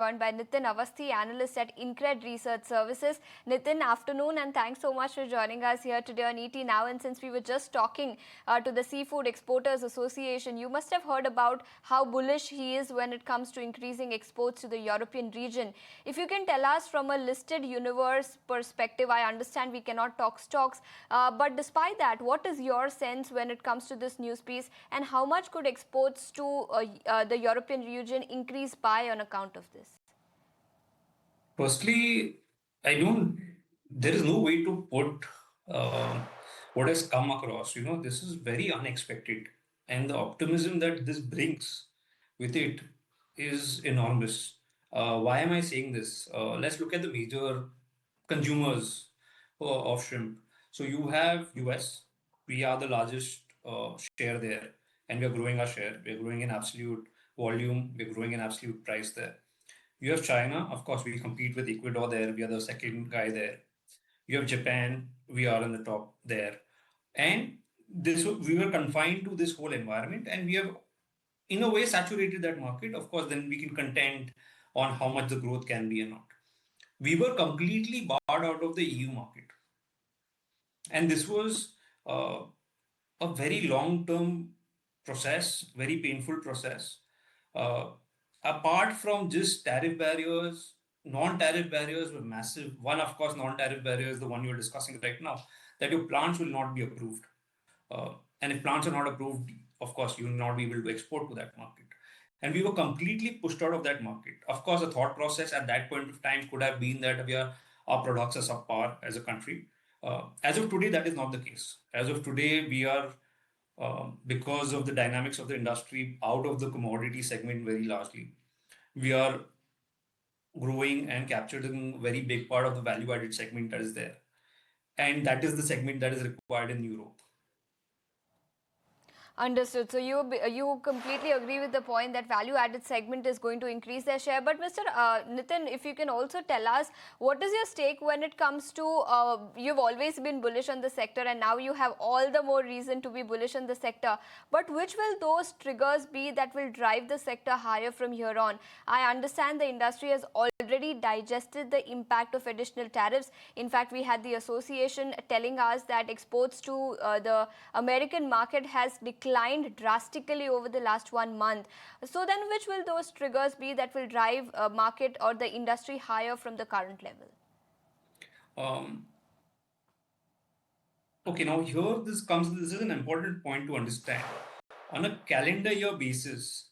Joined by Nitin Avasti, analyst at Incred Research Services. Nitin, afternoon, and thanks so much for joining us here today on ET Now. And since we were just talking to the Seafood Exporters Association, you must have heard about how bullish he is when it comes to increasing exports to the European region. If you can tell us from a listed universe perspective, I understand we cannot talk stocks, but despite that, what is your sense when it comes to this news piece, and how much could exports to the European region increase by on account of this? Firstly, there is no way to put uh, what has come across. This is very unexpected. And the optimism that this brings with it is enormous. Why am I saying this? Let's look at the major consumers of shrimp. So you have US. We are the largest share there, and we are growing our share. We are growing in absolute volume. We are growing in absolute price there. You have China, of course, we compete with Ecuador there. We are the second guy there. You have Japan, we are on the top there. And this we were confined to this whole environment, and we have, in a way, saturated that market. Of course, then we can contend on how much the growth can be or not. We were completely barred out of the EU market. And this was a very long-term process, very painful process. Uh, Apart from just tariff barriers, non-tariff barriers were massive. One, of course, non-tariff barrier is the one you're discussing right now, that your plants will not be approved. And if plants are not approved, of course, you will not be able to export to that market. And we were completely pushed out of that market. Of course, the thought process at that point of time could have been that our products are subpar as a country. As of today, that is not the case. As of today, we are, because of the dynamics of the industry, out of the commodity segment very largely. We are growing and capturing a very big part of the value added segment that is there. And that is the segment that is required in Europe. Understood. So you completely agree with the point that value-added segment is going to increase their share. But Mr. Nitin, if you can also tell us, what is your stake when it comes to, you've always been bullish on the sector, and now you have all the more reason to be bullish on the sector. But which will those triggers be that will drive the sector higher from here on? I understand the industry has already digested the impact of additional tariffs. In fact, we had the association telling us that exports to the American market has declined drastically over the last 1 month. So then which will those triggers be that will drive market or the industry higher from the current level? Okay, now here this is an important point to understand. On a calendar year basis,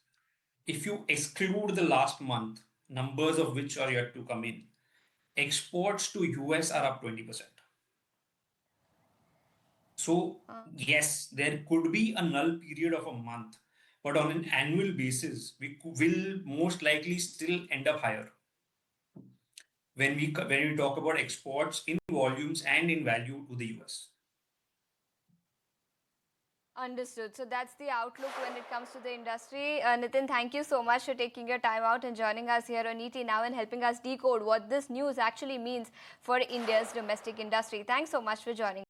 if you exclude the last month, numbers of which are yet to come in, exports to US are up 20%. So, yes, there could be a null period of a month, but on an annual basis, will most likely still end up higher when we talk about exports in volumes and in value to the US. Understood. So that's the outlook when it comes to the industry. Nitin, thank you so much for taking your time out and joining us here on ET Now and helping us decode what this news actually means for India's domestic industry. Thanks so much for joining.